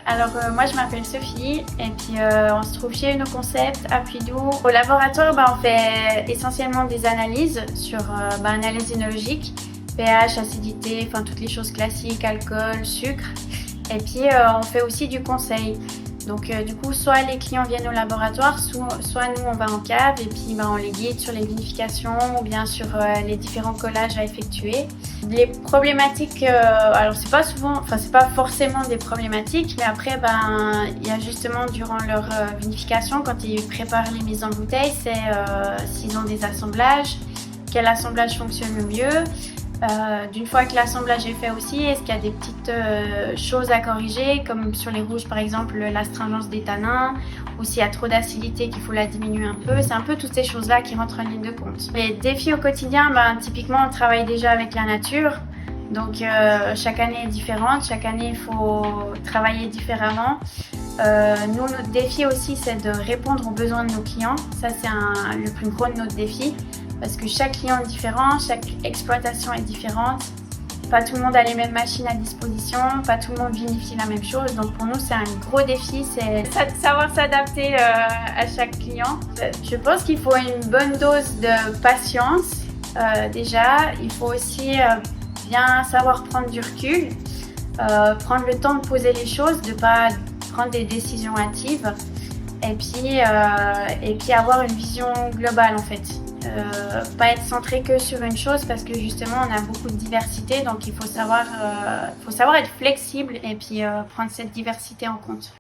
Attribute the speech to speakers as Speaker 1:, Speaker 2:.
Speaker 1: Alors moi je m'appelle Sophie et puis on se trouve chez UnoConcept à Puydoux. Au laboratoire on fait essentiellement des analyses sur analyse œnologique, pH, acidité, enfin toutes les choses classiques, alcool, sucre. Et puis on fait aussi du conseil. Donc du coup soit les clients viennent au laboratoire, soit nous on va en cave et puis on les guide sur les vinifications ou bien sur les différents collages à effectuer. Les problématiques, alors c'est pas forcément des problématiques, mais après il y a justement durant leur vinification, quand ils préparent les mises en bouteille, c'est s'ils ont des assemblages, quel assemblage fonctionne le mieux. D'une fois que l'assemblage est fait aussi, est-ce qu'il y a des petites choses à corriger, comme sur les rouges par exemple l'astringence des tanins, ou s'il y a trop d'acidité qu'il faut la diminuer un peu. C'est un peu toutes ces choses-là qui rentrent en ligne de compte. Les défis au quotidien, typiquement on travaille déjà avec la nature, donc chaque année est différente, chaque année il faut travailler différemment. Nous, notre défi aussi c'est de répondre aux besoins de nos clients, ça c'est le plus gros de notre défi. Parce que chaque client est différent, chaque exploitation est différente. Pas tout le monde a les mêmes machines à disposition, pas tout le monde vinifie la même chose. Donc pour nous, c'est un gros défi, c'est savoir s'adapter à chaque client. Je pense qu'il faut une bonne dose de patience déjà. Il faut aussi bien savoir prendre du recul, prendre le temps de poser les choses, de ne pas prendre des décisions hâtives. Et puis avoir une vision globale en fait. Pas être centré que sur une chose parce que justement on a beaucoup de diversité, donc il faut savoir être flexible et puis prendre cette diversité en compte.